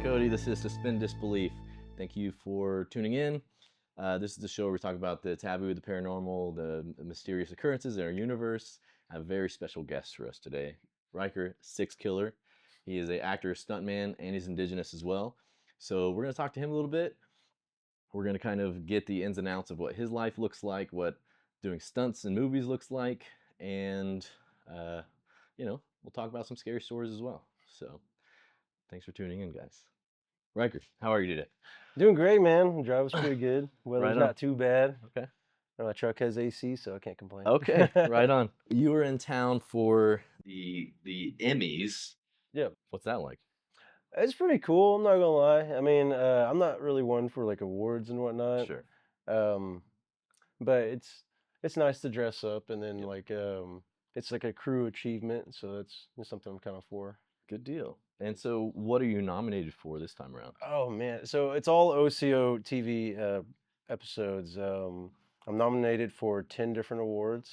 Cody. This is Suspend, Disbelief. Thank you for tuning in. This is the show where we talk about the taboo, the paranormal, the mysterious occurrences in our universe. I have a very special guest for us today, Ryker Sixkiller. He is an actor, stuntman, and he's Indigenous as well. So we're going to talk to him a little bit. We're going to kind of get the ins and outs of what his life looks like, what doing stunts in movies looks like, and, we'll talk about some scary stories as well. So thanks for tuning in, guys. Ryker, how are you today? Doing great, man. The drive was pretty good. Weather's Right on. not too bad. Okay. My truck has AC, so I can't complain. Okay, right on. You were in town for the Emmys. Yep. What's that like? It's pretty cool, I'm not gonna lie. I mean, I'm not really one for like awards and whatnot. Sure. But it's nice to dress up and then Yep. it's like a crew achievement, so that's something I'm kind of for. Good deal. And so what are you nominated for this time around? Oh man, so it's all Osyio TV episodes. I'm nominated for 10 different awards.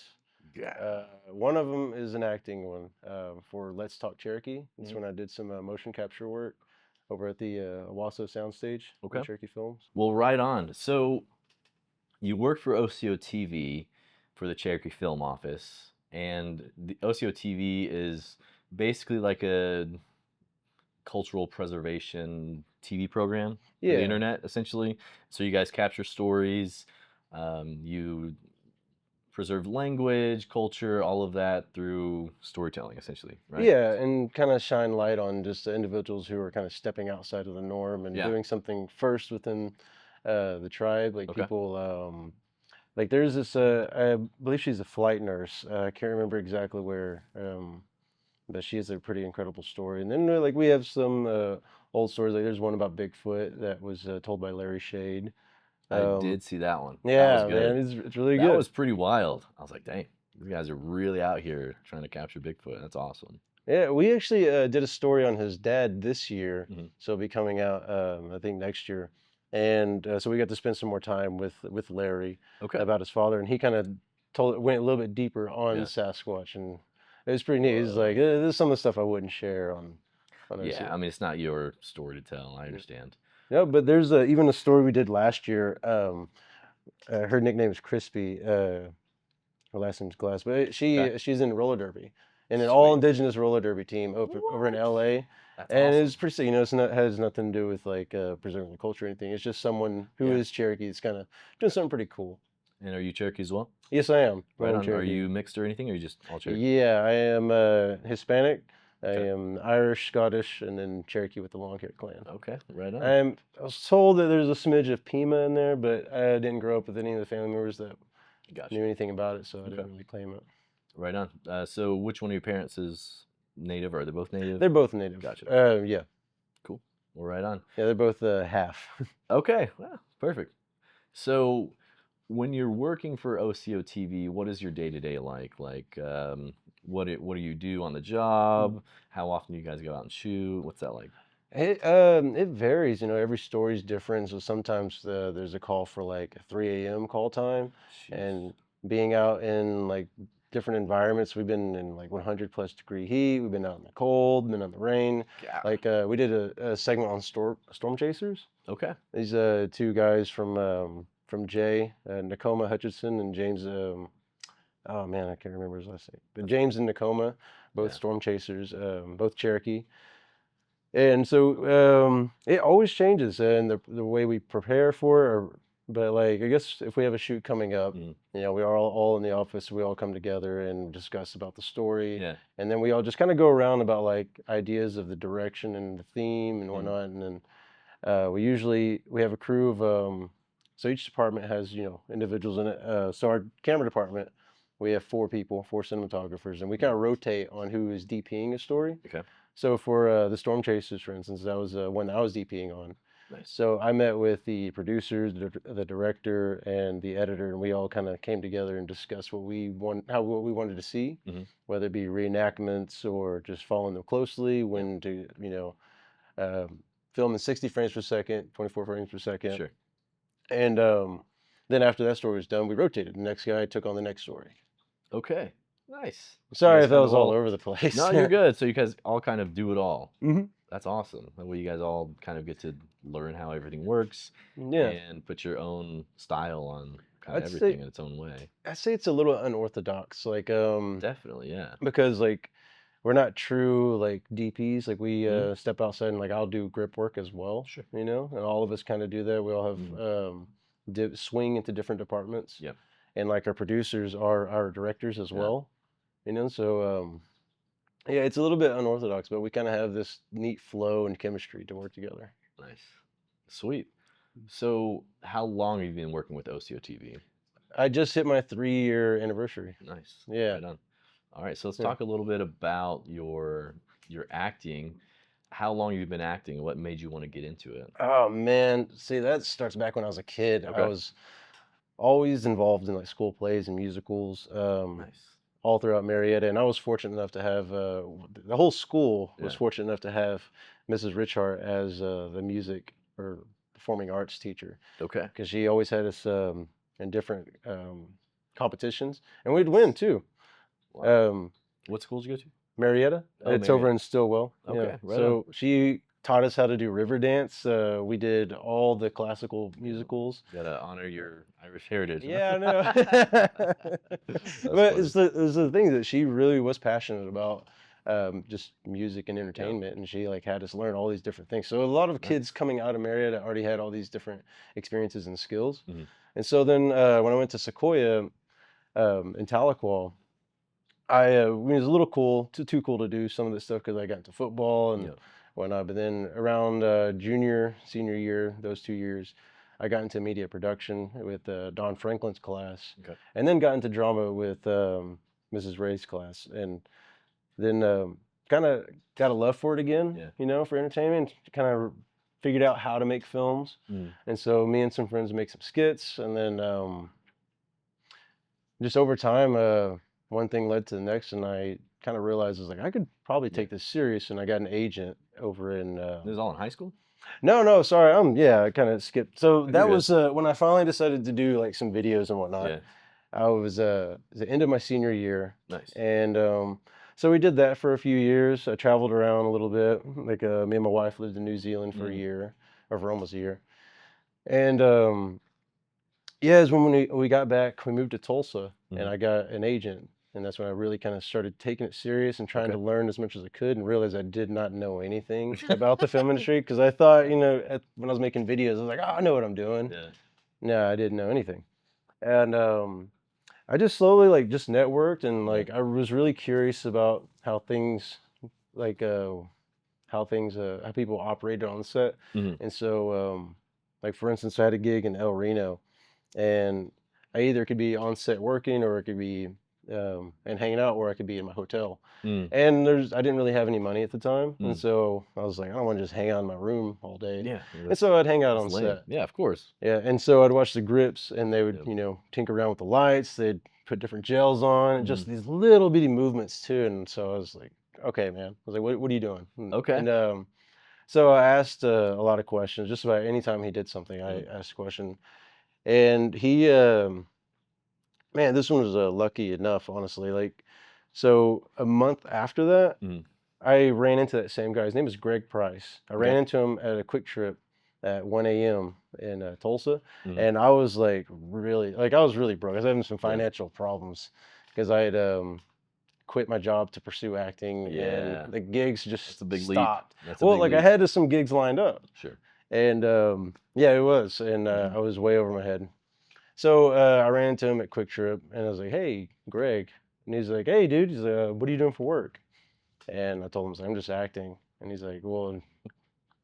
Yeah. One of them is an acting one for Let's Talk Cherokee. That's Mhm. when I did some motion capture work over at the Owasso Soundstage Okay. with Cherokee Films. Well, right on. So you work for Osyio TV for the Cherokee Film Office, and the Osyio TV is basically like a cultural preservation TV program for the Yeah. internet, essentially. So you guys capture stories, you preserve language, culture, all of that through storytelling, essentially, right? Yeah, and kind of shine light on just the individuals who are kind of stepping outside of the norm and Yeah. doing something first within the tribe. Like Okay. people, like there's this, I believe she's a flight nurse. I can't remember exactly where, but she has a pretty incredible story. And then like we have some old stories. Like there's one about Bigfoot that was told by Larry Shade. I did see that one. That Yeah, was good. man, it's really That good. was pretty wild. I was like, dang, these guys are really out here trying to capture Bigfoot. That's awesome. Yeah, we actually did a story on his dad this year, Mhm. so it'll be coming out I think next year. And so we got to spend some more time with Larry Okay. about his father, and he kind of went a little bit deeper on Yeah. Sasquatch, and it was pretty neat. He's Whoa. like, this is some of the stuff I wouldn't share on Yeah, OCO." I mean, it's not your story to tell. I understand. Yeah, but there's even a story we did last year. Her nickname is Crispy. Her last name's Glass, but Okay. she's in roller derby, in an all Sweet. Indigenous roller derby team over in What? LA. That's And awesome. it's pretty, it's not has nothing to do with like preserving the culture or anything. It's just someone who Yeah. is Cherokee. It's kind of doing something pretty cool. And are you Cherokee as well? Yes, I am. Right I'm on. Are Cherokee. you mixed or anything, or are you just all Cherokee? Yeah, I am Hispanic. I Okay. am Irish, Scottish, and then Cherokee with the long hair clan. Okay, right on. I was told that there's a smidge of Pima in there, but I didn't grow up with any of the family members that Gotcha. knew anything about it, so I Okay. didn't really claim it. Right on. So which one of your parents is native, or are they both native? They're both native. Gotcha. Yeah. Cool. Well, right on. Yeah, they're both half. Okay, well, perfect. So when you're working for Osyio TV, what is your day-to-day like? Like, what do you do on the job? How often do you guys go out and shoot? What's that like? It varies, every story's different. So sometimes there's a call for like a 3 a.m. call time, Jeez. and being out in like different environments. We've been in like 100+ degree heat. We've been out in the cold, been in the rain. Yeah. Like we did a segment on storm chasers. Okay. These two guys from Jay, Nakoma Hutchinson and James. Oh man, I can't remember his last name. But James and Nakoma, both Yeah. storm chasers, both Cherokee. And so it always changes, and the way we prepare for it. But like I guess if we have a shoot coming up, Mhm. we are all in the office. We all come together and discuss about the story, Yeah. and then we all just kind of go around about like ideas of the direction and the theme and Mhm. whatnot. And then we have a crew of so each department has individuals in it. So our camera department, we have 4 people, 4 cinematographers, and we kind of rotate on who is DPing a story. Okay. So for the Storm Chasers, for instance, that was one I was DPing on. Nice. So I met with the producers, the director, and the editor, and we all kind of came together and discussed what we wanted to see, Mhm. whether it be reenactments or just following them closely, when to film in 60 frames per second, 24 frames per second. Sure. And then after that story was done, we rotated. The next guy took on the next story. Okay. Nice. Sorry guys if that kinda was all over the place. No, you're good. So you guys all kind of do it all. Mhm. That's awesome. That way you guys all kind of get to learn how everything works Yeah, and put your own style on kind of I'd everything say in its own way. I'd say it's a little unorthodox, like Definitely, yeah. because like we're not true like DPs. Like we Hmm. step outside and like I'll do grip work as well, Sure. you know, and all of us kind of do that. We all have Hmm. swing into different departments, Yep. and like our producers are our directors as Yeah. well, you know. So yeah, it's a little bit unorthodox, but we kind of have this neat flow and chemistry to work together. Nice. Sweet. So, how long have you been working with Osyio TV? I just hit my 3-year anniversary. Nice. Yeah, Right on. All right, so let's yeah. talk a little bit about your acting. How long have you been acting? What made you want to get into it? Oh man, see that starts back when I was a kid. I Okay. was always involved in like school plays and musicals, Nice. all throughout Marietta, and I was fortunate enough to have the whole school was Yeah. fortunate enough to have Mrs. Richart as the music or performing arts teacher Okay. because she always had us in different competitions, and we'd win too. Wow. Um, What schools did you go to? Marietta, Oh, it's over Marietta. in Stillwell. Yeah, Okay, right on. so she taught us how to do river dance. We did all the classical Yeah. musicals. Gotta honor your Irish heritage, Yeah, I huh? know. That's But funny. it's the thing that she really was passionate about, just music and Yeah. entertainment, and she like had us learn all these different things. So a lot of kids Nice. coming out of Marietta already had all these different experiences and skills. Hmm. And so then when I went to Sequoia in Tahlequah, it was a little cool, too cool to do some of this stuff because I got into football and Yeah. whatnot. But then around junior, senior year, those 2 years, I got into media production with Don Franklin's class, Okay. and then got into drama with Mrs. Ray's class, and then kind of got a love for it again, Yeah. you know, for entertainment. Kind of figured out how to make films, Mm. and so me and some friends make some skits, and then just over time, one thing led to the next, and I kind of realized I was like, I could probably Yeah. take this serious, and I got an agent over in. This is all in high school? No, sorry, yeah, I kind of skipped. So Oh, you're that good. was when I finally decided to do like some videos and whatnot. Yeah. I was at the end of my senior year, Nice. and so we did that for a few years. I traveled around a little bit. Like me and my wife lived in New Zealand for a Mm. year, or for almost a year, and yeah, is when we got back, we moved to Tulsa, and Mhm. I got an agent, and that's when I really kind of started taking it serious and trying Okay. to learn as much as I could, and realized I did not know anything about the film industry because I thought, you know, when I was making videos, I was like, oh, I know what I'm doing. Yeah. No, I didn't know anything, and I just slowly like just networked, and Yeah. like I was really curious about how things like how people operated on set, Mhm. and so like for instance, I had a gig in El Reno and I either could be on set working or it could be and hanging out, or I could be in my hotel. Mm. And I didn't really have any money at the time, and Mm. so I was like, I don't want to just hang out in my room all day. Yeah. And so I'd hang out That's on lame. set. Yeah, of course. Yeah, and so I'd watch the grips, and they would, Yep. you know, tinker around with the lights. They'd put different gels on, and Mhm. just these little bitty movements too. And so I was like, okay, man. I was like, what are you doing? Okay. And so I asked a lot of questions. Just about anytime he did something, I Mm. asked a question. And he, man, this one was lucky enough, honestly. Like, so a month after that, Mhm. I ran into that same guy. His name is Greg Price. I ran Okay. into him at a quick trip at 1 a.m. in Tulsa, Mhm. and I was like I was really broke. I was having some Yeah. financial problems because I had quit my job to pursue acting, Yeah. and the gigs That's just a big leap. stopped. That's a Well, big like I leap. had some gigs lined up, Sure. and yeah, it was, and Mhm. I was way over my head. So I ran into him at Quick Trip, and I was like, "Hey, Greg," and he's like, "Hey, dude," he's like, "What are you doing for work?" And I told him, I was like, "I'm just acting," and he's like, "Well,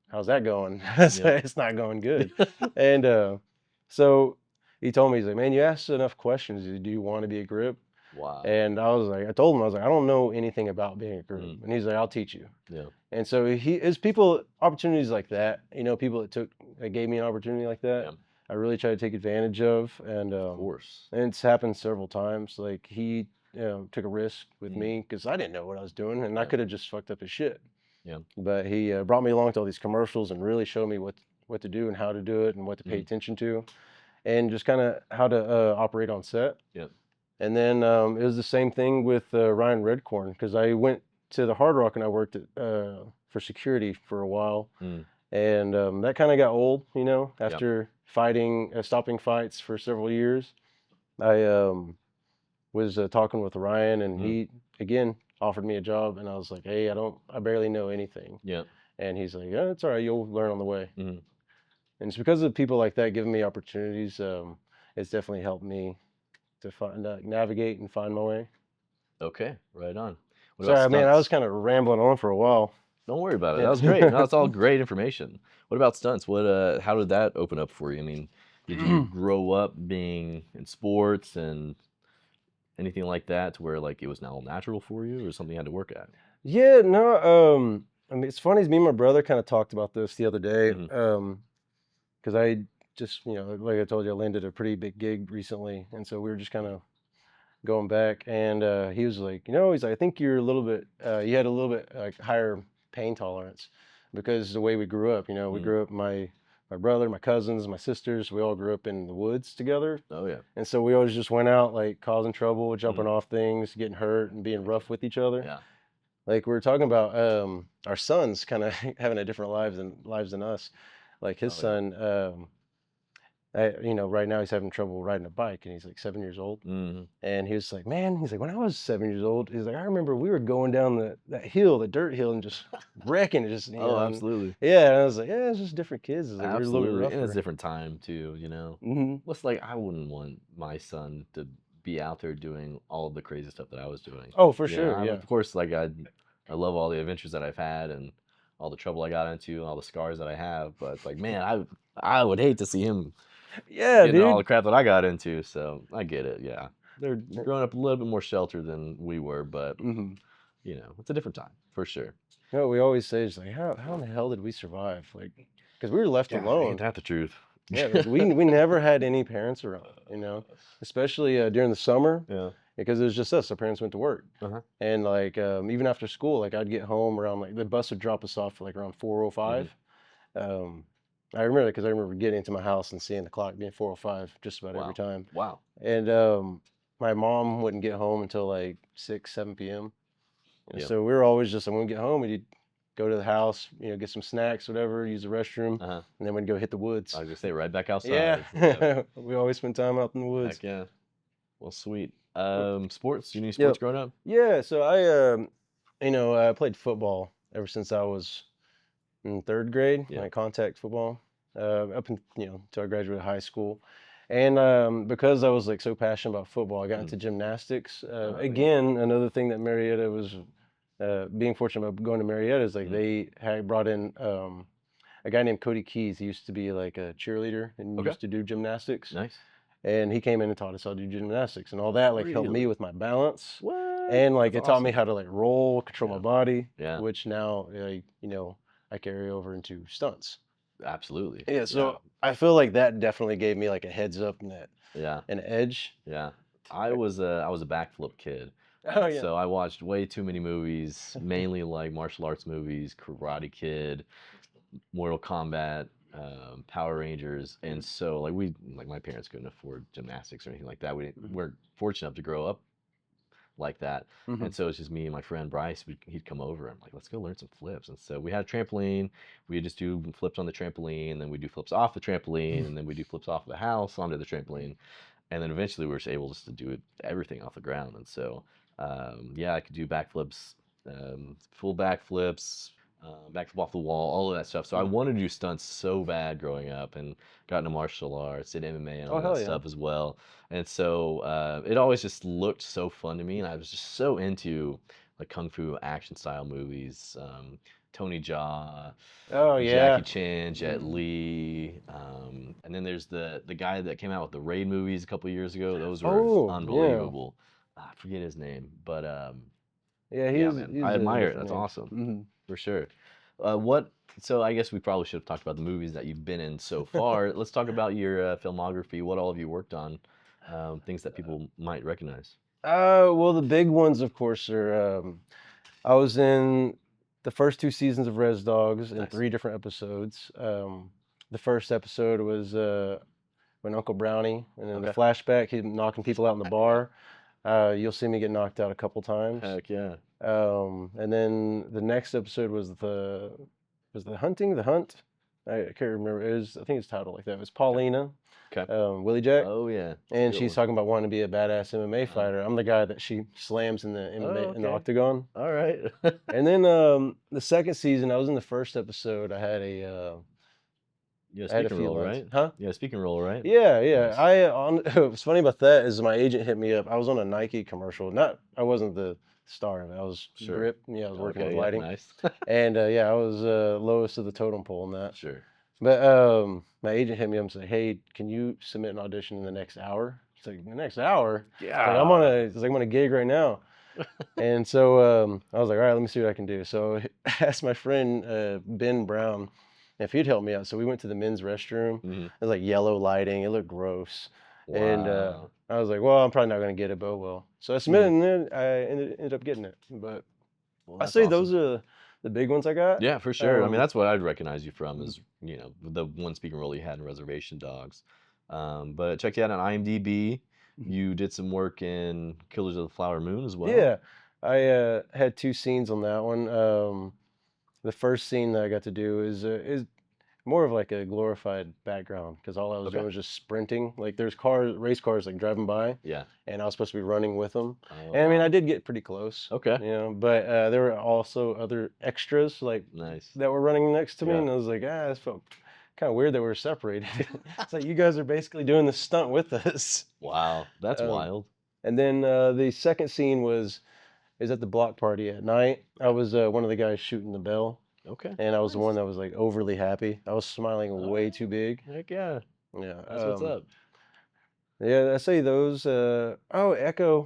how's that going?" I said, Yep. "It's not going good," and so he told me, he's like, "Man, you asked enough questions. Do you want to be a grip?" Wow. And I was like, I told him, I was like, "I don't know anything about being a grip," Mm. and he's like, "I'll teach you." Yeah. And so it's people opportunities like that, you know, people that gave me an opportunity like that. Yeah. I really try to take advantage of, Of course. and it's happened several times. Like he, you know, took a risk with Mm. me because I didn't know what I was doing, and I Yeah. could have just fucked up his shit. Yeah. But he brought me along to all these commercials and really showed me what to do and how to do it and what to pay Mm. attention to, and just kind of how to operate on set. Yeah. And then it was the same thing with Ryan Redcorn because I went to the Hard Rock and I worked at for security for a while, Mm. and that kind of got old, you know. Yep. After stopping fights for several years, I was talking with Ryan, and he again offered me a job, and I was like, hey, I barely know anything, Yeah. and he's like, yeah, it's all right, you'll learn on the way. Mm-hmm. And it's because of people like that giving me opportunities. It's definitely helped me to navigate and find my way. Okay, right on. What about Sorry, man, I was stunts? kind of rambling on for a while. Don't worry about it. That Yeah. was great. No, it's all great information. What about stunts? How did that open up for you? I mean, did you grow up being in sports and anything like that to where like it was now natural for you or something you had to work at? Yeah, no, I mean, it's funny, me and my brother kind of talked about this the other day, Mm-hmm. because I just, like I told you, I landed a pretty big gig recently, and so we were just kind of going back, and he was like, he's like, I think you're a little bit, you had a little bit like higher pain tolerance because the way we grew up, we grew up, my brother, my cousins, my sisters, we all grew up in the woods together, Oh yeah. and so we always just went out like causing trouble, Mm-hmm. jumping off things, getting hurt, and being rough with each other. Yeah. Like we were talking about, our sons kind of having a different lives than us. Like his Oh yeah. son, right now he's having trouble riding a bike, and he's like 7 years old. Mm-hmm. And he was like, man, he's like, when I was 7 years old, he's like, I remember we were going down that hill, the dirt hill, and just wrecking it, just Oh, absolutely. yeah. And I was like, yeah, it's just different kids. It's like we're a little bit Absolutely. And it's a rougher. different time too, Mm-hmm. What's like I wouldn't want my son to be out there doing all of the crazy stuff that I was doing. Oh, for sure, yeah. Of course, like I love all the adventures that I've had and all the trouble I got into and all the scars that I have, but it's like, man, I would hate to see him Yeah, getting all the dude. crap that I got into. So I get it. Yeah, they're Yeah. growing up a little bit more sheltered than we were, but Mm-hmm. it's a different time for sure. You know, we always say, it's like, how in the hell did we survive? Like, because we were left Yeah, ain't alone. that the truth? Yeah, like we never had any parents around, especially during the summer. Yeah. Because it was just us. Our parents went to work, Uh-huh. and like even after school, like I'd get home around, like the bus would drop us off for like around 4:05. I remember that because I remember getting to my house and seeing the clock being 4:05 just about every time. Wow. And my mom wouldn't get home until like 6, 7 p.m. And Yep. so we were always just, when we get home, we'd go to the house, get some snacks, whatever, use the restroom, Uh-huh. and then we'd go hit the woods. I was gonna say right back outside. Yeah, Yep. we always spent time out in the woods. Heck yeah. Well, sweet. Sports? You knew Yep. sports growing up? Yeah, so I played football ever since I was in third grade, Yeah. like contact football, up until I graduated high school. And because I was like so passionate about football, I got into gymnastics. yeah. Again, another thing that Marietta was being fortunate about going to Marietta is like they had brought in a guy named Cody Keys. He used to be like a cheerleader and Okay. used to do gymnastics. Nice. And he came in and taught us how to do gymnastics, and all that like helped me Really? with my balance. What? And like That's it taught me awesome. how to like roll, control my Yeah. body, Yeah. which now I carry over into stunts. Absolutely. Yeah, so I feel like that definitely gave me like a heads up and Yeah. an edge. Yeah. I was a backflip kid. Oh yeah. So I watched way too many movies, mainly like martial arts movies, Karate Kid, Mortal Kombat, Power Rangers, and so like my parents couldn't afford gymnastics or anything like that. We weren't fortunate enough to grow up like that, and so it's just me and my friend Bryce. He'd come over. I'm like, let's go learn some flips. And so we had a trampoline. We just do flips on the trampoline, and then we do flips off the trampoline, and then we do flips off the house onto the trampoline, and then eventually we were just able just to do everything off the ground. And so I could do backflips, full backflips, backflip off the wall, all of that stuff. So I wanted to do stunts so bad growing up, and got into martial arts, did MMA, and all hell that yeah. stuff as well. And so it always just looked so fun to me, and I was just so into like kung fu action style movies. Tony Jaa, Oh yeah. Jackie Chan, Jet Li, and then there's the guy that came out with the Raid movies a couple years ago. Those were Oh, yeah. unbelievable. I forget his name, but Yeah, yeah, man, he's I a admire it. different That's name. awesome for sure. So I guess we probably should have talked about the movies that you've been in so far. Let's talk about your filmography. What all have you worked on? Things that people might recognize. Well, the big ones, of course, are I was in the first 2 seasons of Res Dogs in Nice. 3 different episodes. The first episode was when Uncle Brownie, and then the Okay. flashback, he's knocking people out in the bar. You'll see me get knocked out a couple times. Heck yeah. And then the next episode was the hunt. I can't remember. I think it's titled like that. It was Paulina, Okay. Willie Jack, Oh yeah. It's a and good she's one. talking about wanting to be a badass MMA Uh-huh. fighter. I'm the guy that she slams in the Oh, MMA in the okay. octagon. All right. And then the second season, I was in the first episode. I had a You had a I had a speaking few role, lines. right? Huh? You had a speaking role, right? Yeah, yeah. Nice. What's funny about that is my agent hit me up. I was on a Nike commercial. I wasn't the star of it. I was Sure. grip. Yeah, I was working with Okay. Yeah. lighting. Nice. And yeah, I was lowest of the totem pole in that. Sure. But my agent hit me up and said, "Hey, can you submit an audition in the next hour?" It's like the next hour. Yeah. It's like I'm on a gig right now. And so I was like, all right, let me see what I can do. So I asked my friend Ben Brown if he'd help me out. So we went to the men's restroom. Mhm. It was like yellow lighting. It looked gross. And Wow. I was like, well, I'm probably not going to get it, but oh well. So I submitted, and then I ended up getting it. But Well, I that's say awesome. those are the big ones I got. Yeah, for sure. I mean, Um, that's what I'd recognize you from is, the one speaking role you had in Reservation Dogs. But check you out on IMDb. You did some work in Killers of the Flower Moon as well. Yeah, I had 2 scenes on that one. The first scene that I got to do is more of like a glorified background because all I was Okay. doing was just sprinting. Like there's race cars like driving by, Yeah. and I was supposed to be running with them. Oh, And I mean, wow. I did get pretty close, Okay. but there were also other extras like Nice. that were running next to me, Yeah. and I was like, this felt kind of weird that we were separated. It's like you guys are basically doing the stunt with us. Wow. That's wild. And then the second scene is at the block party at night. I was one of the guys shooting the bell. Okay. And I was the one Nice. that was like overly happy. I was smiling way too big. Heck yeah. Yeah. That's what's up. Yeah, I say those. Echo.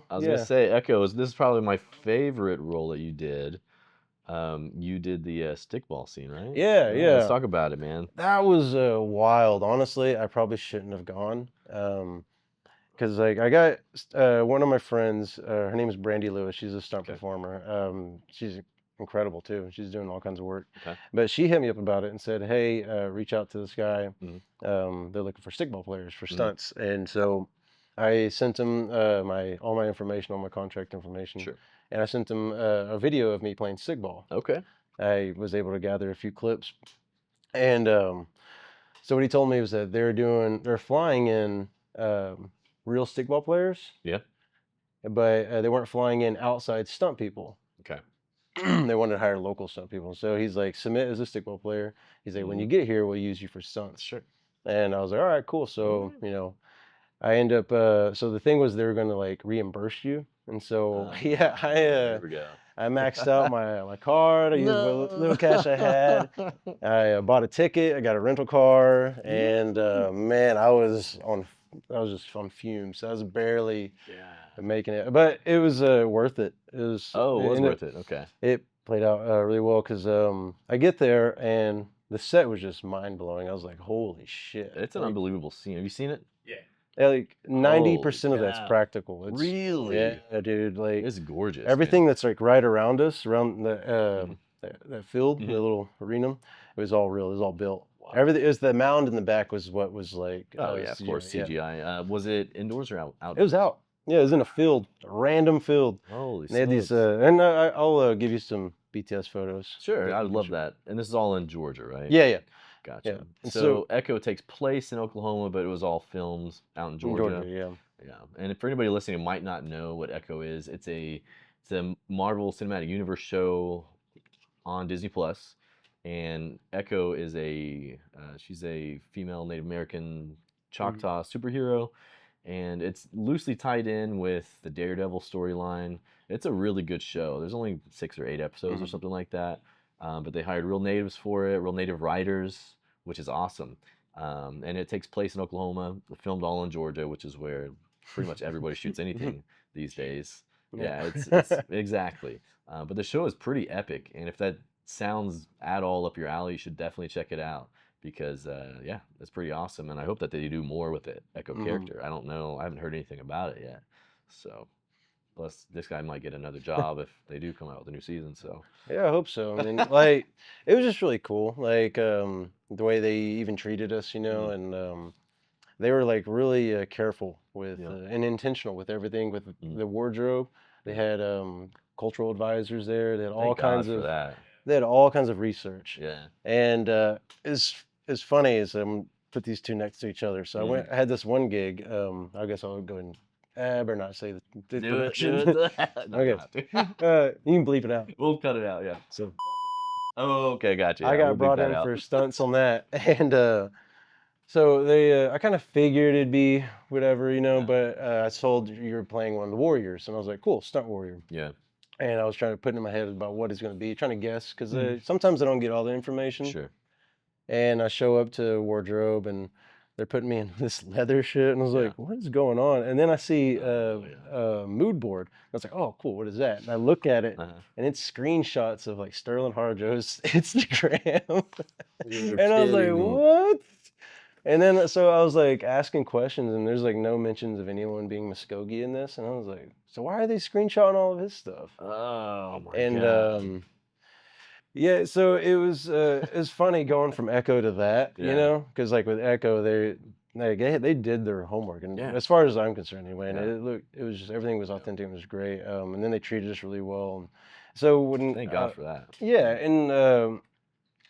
I was Yeah. gonna say Echo this is probably my favorite role that you did. You did the stickball scene, right? Yeah, yeah. Let's talk about it, man. That was wild. Honestly, I probably shouldn't have gone. Because like I got one of my friends. Her name is Brandy Lewis. She's a stunt Okay. performer. She's incredible too. She's doing all kinds of work. Okay. But she hit me up about it and said, "Hey, reach out to this guy. They're looking for stickball players for stunts." And so I sent him all my information, all my contract information. Sure. And I sent him a video of me playing stickball. Okay. I was able to gather a few clips, and so what he told me was that they're flying in real stickball players. Yeah. But they weren't flying in outside stunt people. Okay. They wanted to hire local stunt people. So he's like, submit as a stickball player. He's like, when you get here, we'll use you for stunts. Sure. And I was like, all right, cool. So, I end up, so the thing was they were going to like reimburse you. And so, yeah, There we go. I maxed out my card. I used what little cash I had. I bought a ticket. I got a rental car. And man, I was just on fumes. I was barely making it, but it was worth it. It was worth it. Okay. It played out really well because I get there and the set was just mind blowing. I was like, holy shit! It's an unbelievable scene. Have you seen it? Yeah, like 90% of that's practical. It's, really? Yeah, dude. Like it's gorgeous. Everything that's like right around us, around that field, the little arena, it was all real. It was all built. Wow. Everything. It was the mound in the back was what was like. Oh yeah, of course, CGI. Was it indoors or outdoors? It was out. Yeah, it was in a field, a random field. Holy They had these, and I'll give you some BTS photos. Sure, I would love that. And this is all in Georgia, right? Yeah, yeah. Gotcha. Yeah. So Echo takes place in Oklahoma, but it was all filmed out in Georgia. Yeah. Yeah. And for anybody listening who might not know what Echo is, it's a Marvel Cinematic Universe show on Disney Plus. And Echo is she's a female Native American Choctaw superhero. And it's loosely tied in with the Daredevil storyline. It's a really good show. There's only 6 or 8 episodes or something like that. But they hired real natives for it, real native writers, which is awesome. And it takes place in Oklahoma, filmed all in Georgia, which is where pretty much everybody shoots anything these days. Yeah, it's exactly. But the show is pretty epic. And if that sounds at all up your alley, you should definitely check it out. Because, it's pretty awesome. And I hope that they do more with it, Echo character. I don't know. I haven't heard anything about it yet. So, plus this guy might get another job if they do come out with a new season. So, yeah, I hope so. I mean, like, it was just really cool. Like, the way they even treated us, and they were like really careful with and intentional with everything with the wardrobe. They had cultural advisors there. They had all Thank God kinds for of that. they had all kinds of research. Yeah. And it's funny is put these two next to each other. So I had this one gig. I guess I'll go and I better not say the Do it. production. No, you Okay. don't have to. You can bleep it out. We'll cut it out. Yeah. So Oh, okay, gotcha. I Yeah, got we'll beep brought that in out. for stunts on that, and so they I kind of figured it'd be whatever, Yeah. but I was told you were playing one of the warriors, and I was like, cool, stunt warrior. Yeah. And I was trying to put in my head about what it's going to be, trying to guess, because sometimes I don't get all the information. Sure. And I show up to wardrobe, and they're putting me in this leather shit, and I was like, what is going on? And then I see a mood board. I was like, oh, cool, what is that? And I look at it, and it's screenshots of like Sterling Harjo's Instagram. And I was like, what? And then so I was like asking questions, and there's like no mentions of anyone being Muskogee in this, and I was like, so why are they screenshotting all of his stuff? Oh my And God. yeah, so it was funny going from Echo to that, you know, because like with Echo, they did their homework, and as far as I'm concerned, anyway, and it was just everything was authentic, it was great, and then they treated us really well, and so when Thank God for that. yeah, and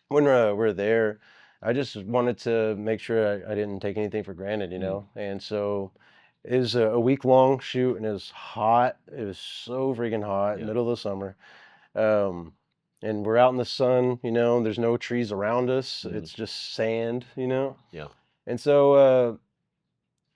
when we're there, I just wanted to make sure I didn't take anything for granted, you know, and so. It was a week-long shoot, and it was hot. It was so freaking hot, middle of the summer. And we're out in the sun, you know, there's no trees around us. It's just sand, you know? Yeah. And so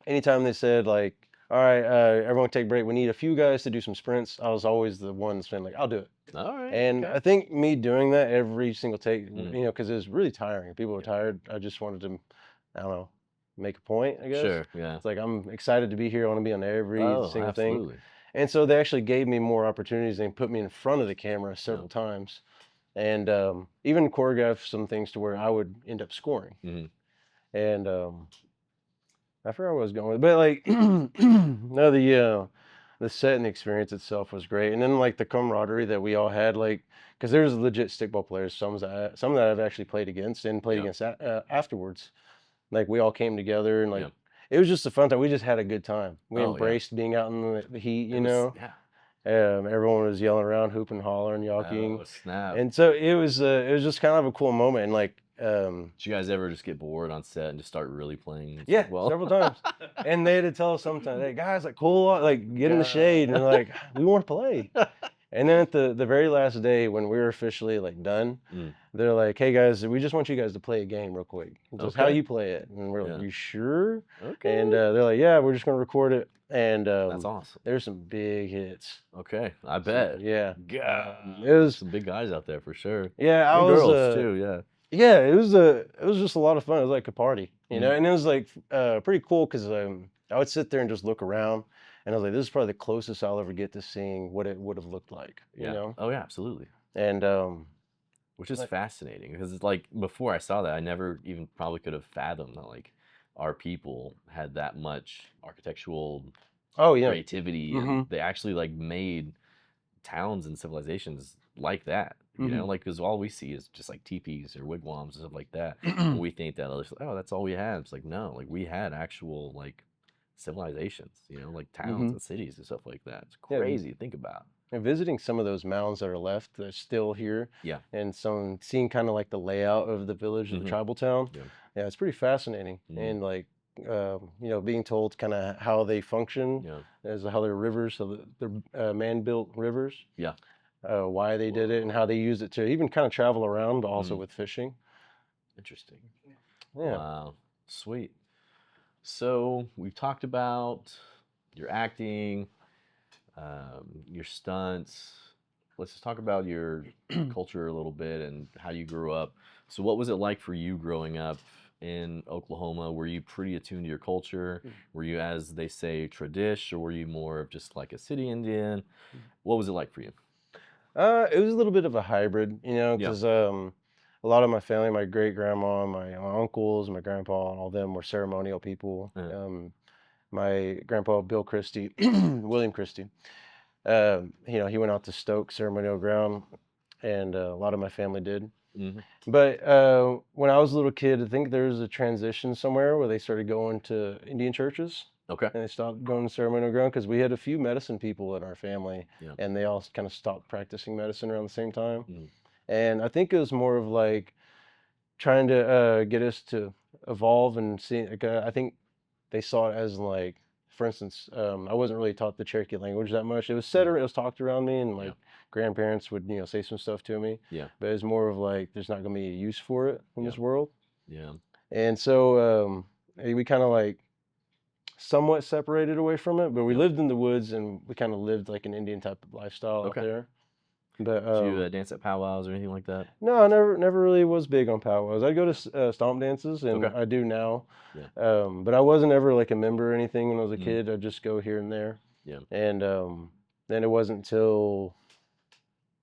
anytime they said like, all right, everyone take a break. We need a few guys to do some sprints. I was always the one saying like, I'll do it. All right. And I think me doing that every single take, you know, because it was really tiring. People were tired. I just wanted to, I don't know, make a point, I guess. Sure, yeah. It's like, I'm excited to be here. I want to be on every single absolutely. thing. And so they actually gave me more opportunities and put me in front of the camera several times. And even choreographed some things to where I would end up scoring. And I forgot where I was going with it, but like, no, the set and the experience itself was great. And then like the camaraderie that we all had, like, because there's legit stickball players, some that I've actually played against and played against afterwards. Like we all came together and like, it was just a fun time. We just had a good time. We embraced being out in the heat, you know? Everyone was yelling around, hooping, hollering, yawking. Oh, snap. And so it was just kind of a cool moment. And like, did you guys ever just get bored on set and just start really playing? Yeah, several times. And they had to tell us sometimes, hey guys, like cool, like get in the shade, and like we want to play. And then at the very last day when we were officially like done, they're like, hey guys, we just want you guys to play a game real quick. Just how you play it. And we're like, you sure? Okay. And they're like, yeah, we're just gonna record it. And that's awesome. There's some big hits. Okay, I bet. Yeah. God, it was some big guys out there for sure. Yeah, I and was girls too. Yeah. Yeah, it was just a lot of fun. It was like a party, you know, and it was like pretty cool because I would sit there and just look around, and I was like, this is probably the closest I'll ever get to seeing what it would have looked like, you know? Oh yeah, absolutely. And which is fascinating because it's like before I saw that, I never even probably could have fathomed that like our people had that much architectural creativity, and they actually like made towns and civilizations like that. You know, like, because all we see is just like teepees or wigwams and stuff like that. And we think that, oh, that's all we had. It's like, no, like we had actual like civilizations, you know, like towns and cities and stuff like that. It's crazy to think about. And visiting some of those mounds that are left that are still here, and seeing kind of like the layout of the village of the tribal town, it's pretty fascinating. And like, you know, being told kind of how they function, as how their rivers, so they're man-built rivers. Why they did it and how they use it to even kind of travel around, but also with fishing. Interesting. Yeah. Wow. Sweet. So we've talked about your acting, your stunts. Let's just talk about your culture a little bit and how you grew up. So what was it like for you growing up in Oklahoma? Were you pretty attuned to your culture? Were you, as they say, tradish, or were you more of just like a city Indian? What was it like for you? It was a little bit of a hybrid, you know, because a lot of my family, my great grandma, my uncles, my grandpa, and all them were ceremonial people. My grandpa, Bill Christie, William Christie, you know, he went out to Stoke ceremonial ground, and a lot of my family did. But when I was a little kid, I think there was a transition somewhere where they started going to Indian churches. Okay. and they stopped going to ceremonial ground because we had a few medicine people in our family, Yeah. and they all kind of stopped practicing medicine around the same time. Mm. And I think it was more of like trying to get us to evolve and see. Like, I think they saw it as like, for instance, I wasn't really taught the Cherokee language that much. It was said, it was talked around me, and my Yeah. grandparents would say some stuff to me. Yeah. But it's more of like there's not gonna be a use for it in Yeah. this world. Yeah. And so we kind of like somewhat separated away from it, but we Yeah. lived in the woods and we kind of lived like an Indian type of lifestyle out Okay. there. But Did you dance at powwows or anything like that? no, I never really was big on powwows. I'd go to stomp dances, and Okay. I do now. Yeah. But I wasn't ever like a member or anything when I was a Mm. kid. I'd just go here and there. Yeah. And then it wasn't until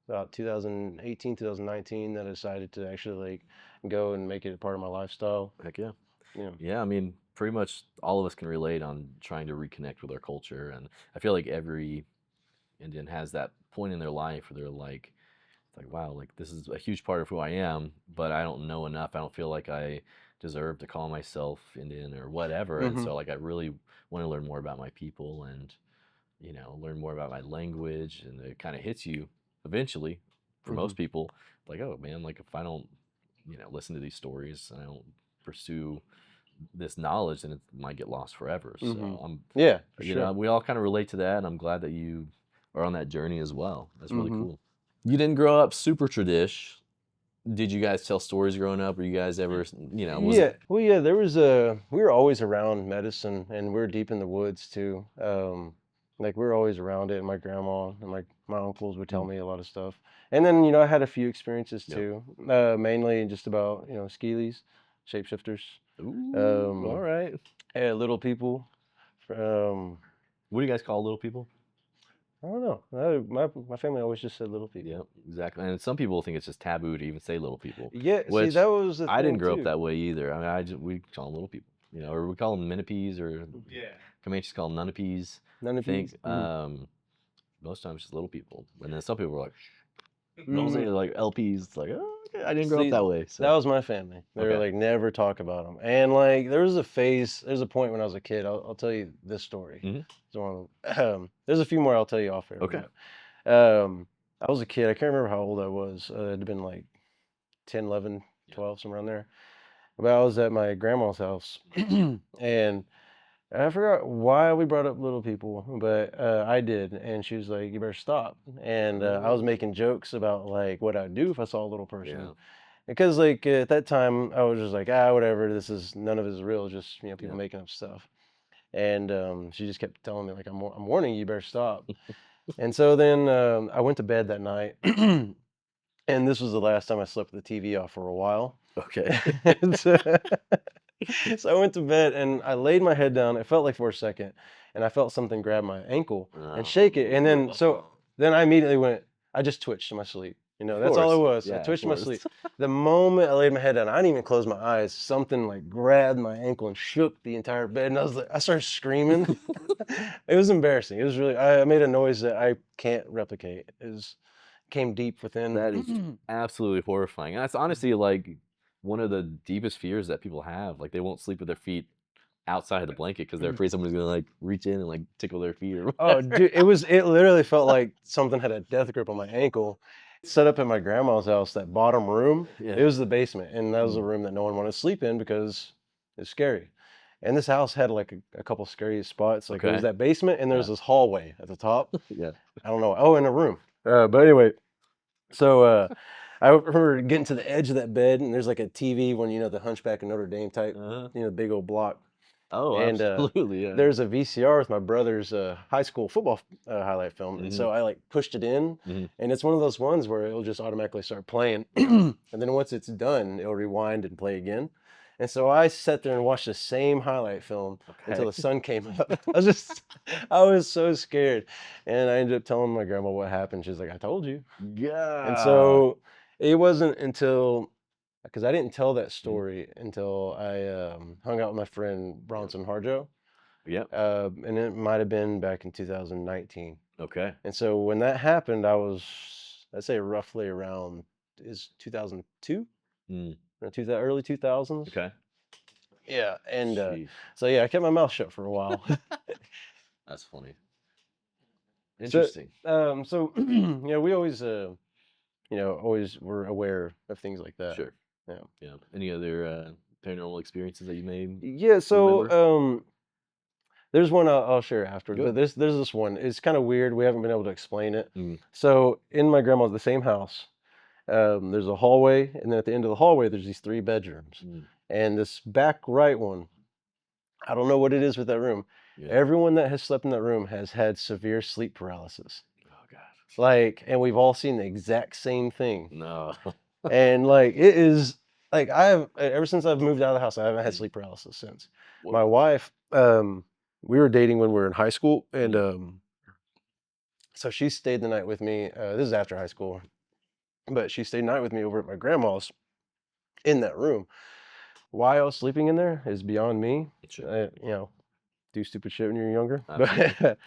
about 2018, 2019 that I decided to actually like go and make it a part of my lifestyle. Heck yeah. Yeah. Yeah, I mean, pretty much all of us can relate on trying to reconnect with our culture, and I feel like every Indian has that point in their life where they're like, it's like, wow, like this is a huge part of who I am, but I don't know enough. I don't feel like I deserve to call myself Indian or whatever, and Mm-hmm. so like I really want to learn more about my people and learn more about my language, and it kind of hits you eventually. For Mm-hmm. most people, like, oh man, like if I don't, listen to these stories and I don't pursue this knowledge, then it might get lost forever. Mm-hmm. So Yeah, for sure. we all kind of relate to that, and I'm glad that you are on that journey as well. That's really Mm-hmm. cool. You didn't grow up super tradish. Did you guys tell stories growing up? Were you guys ever, was Yeah, it? well, yeah, there was a, we were always around medicine, and we are deep in the woods too. Like we were always around it, and my grandma and my uncles would tell Mm, me a lot of stuff. And then, I had a few experiences yep. too, mainly just about, skeelies, shapeshifters, Ooh, all um, right. little people. Um, What do you guys call little people? I don't know. My family always just said little people. Yep, exactly. And some people think it's just taboo to even say little people, Yeah, see, which that was the I didn't thing grow up too. that way either. I mean, we call them little people, or we call them Minnipees, or Comanches call them Nunnipees. None I of you. think most times just little people, and then some people were like, don't say Mhm. like LPs. It's like, oh, okay, I didn't grow up See, that way. that So was my family. They were okay, like, never talk about them. And like, there was a phase, there's a point when I was a kid. I'll tell you this story. hmm There's a few more I'll tell you off air. okay, But I was a kid. I can't remember how old I was. It'd have been like 10, 11, yeah, 12, somewhere around there. But I was at my grandma's house. And I forgot why we brought up little people, but I did. And she was like, you better stop. And I was oh, making jokes about like what I'd do if I saw a little person. yeah, Because like at that time I was just like, whatever, this is none of it is real, just people yeah, making up stuff. And she just kept telling me like, I'm warning you, you better stop. And so then I went to bed that night, and this was the last time I slept with the TV off for a while. okay, And so, so I went to bed and I laid my head down. It felt like for a second, and I felt something grab my ankle and shake it. And then then I immediately went. I just twitched in my sleep. of That's all it course, was. I yeah, of twitched in my course, sleep. The moment I laid my head down, I didn't even close my eyes. Something like grabbed my ankle and shook the entire bed, and I started screaming. It was embarrassing. It was really. I made a noise that I can't replicate. Came deep within. that is absolutely horrifying. That's honestly like one of the deepest fears that people have. Like they won't sleep with their feet outside of the blanket because they're afraid someone's gonna like reach in and like tickle their feet or Oh, whatever. dude, it literally felt like something had a death grip on my ankle. Set up in my grandma's house, that bottom room, Yeah. it was the basement, and that was the Mm. room that no one wanted to sleep in because it's scary. And this house had like a couple scary spots. Like there was Okay. that basement, and there was Yeah. this hallway at the top. Yeah. I don't know. Oh, in a room. But anyway, so I remember getting to the edge of that bed, and there's like a TV when the Hunchback of Notre Dame type, Uh-huh. big old block. Oh, And absolutely. Yeah. there's a VCR with my brother's high school football highlight film, and hmm so I like pushed it in, hmm and it's one of those ones where it'll just automatically start playing, and then once it's done, it'll rewind and play again. And so I sat there and watched the same highlight film until Okay. the sun came up. I was so scared, and I ended up telling my grandma what happened. She's like, "I told you." And Yeah. so it wasn't until because I didn't tell that Mhm. story until I hung out with my friend Yep. Bronson Harjo. Yep. And it might have been back in 2019. Okay. And so when that happened, I was, I'd say roughly around is 2002, Mm. early 2000s. Okay. Yeah, and Sheesh. so yeah, I kept my mouth shut for a while. That's funny. So, Interesting. we always, always were aware of things like that. Sure. Yeah. Yeah. Any other paranormal experiences that you made? Yeah. So, Remember? there's one I'll share afterwards, Good. but there's this one. It's kind of weird. We haven't been able to explain it. Mm. So, in my grandma's the same house. There's a hallway, and then at the end of the hallway, there's these 3 bedrooms. Mm. And this back right one, I don't know what it is with that room. Yeah. Everyone that has slept in that room has had severe sleep paralysis. Oh God. Like, and we've all seen the exact same thing. No. And like, it is like, ever since I've moved out of the house, I haven't had sleep paralysis since. Whoa. My wife, we were dating when we were in high school, and so she stayed the night with me. This is after high school, but she stayed the night with me over at my grandma's in that room. Why I was sleeping in there is beyond me. Sure. Do stupid shit when you're younger. Absolutely. But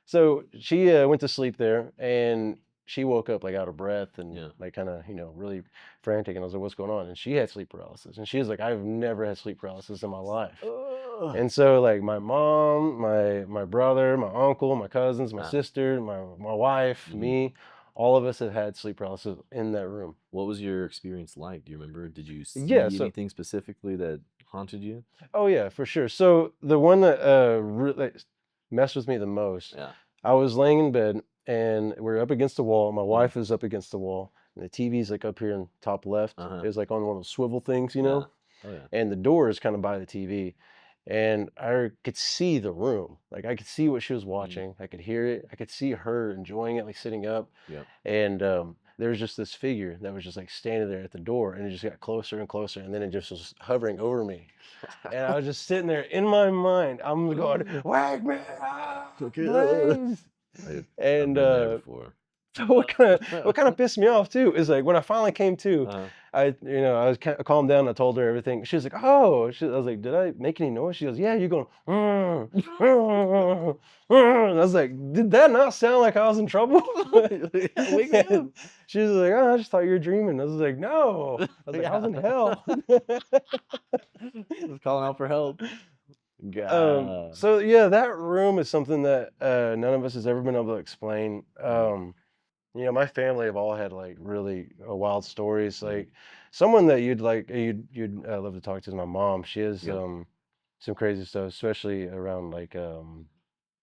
so she went to sleep there, and she woke up like out of breath and Yeah. like kind of really frantic. And I was like, "What's going on?" And she had sleep paralysis, and she was like, "I've never had sleep paralysis in my life." Ugh. And so like my mom, my brother, my uncle, my cousins, my Ah. sister, my wife, Mhm. me, all of us have had sleep paralysis in that room. What was your experience like? Do you remember? Did you see Yeah. So anything specifically that haunted you? oh yeah, for sure. So the one that really messed with me the most, Yeah. I was laying in bed and we're up against the wall. My Mhm. wife is up against the wall, and the TV's like up here in top left. Uh-huh. It's like on one of those swivel things, Yeah. Oh yeah. and the door is kind of by the TV. And I could see the room. Like I could see what she was watching. I could hear it. I could see her enjoying it, like sitting up. Yep. And there was just this figure that was just like standing there at the door, and it just got closer and closer, and then it just was hovering over me. And I was just sitting there in my mind. I'm going, wake me up, Okay. please. I've And been there before. so what kind of pissed me off too is like when I finally came to, Uh-huh. I was kind of calmed down. I told her everything. She was like, "Oh," I was like, "Did I make any noise?" She goes, "Yeah, you're going." And I was like, "Did that not sound like I was in trouble?" Wake me up. She was like, "Oh, I just thought you were dreaming." I was like, "No." I was like, "I was in hell." Just calling out for help. God. So yeah, that room is something that none of us has ever been able to explain. My family have all had like really wild stories. Mhm. Like someone that you'd love to talk to is my mom. She has Yep. some crazy stuff, especially around like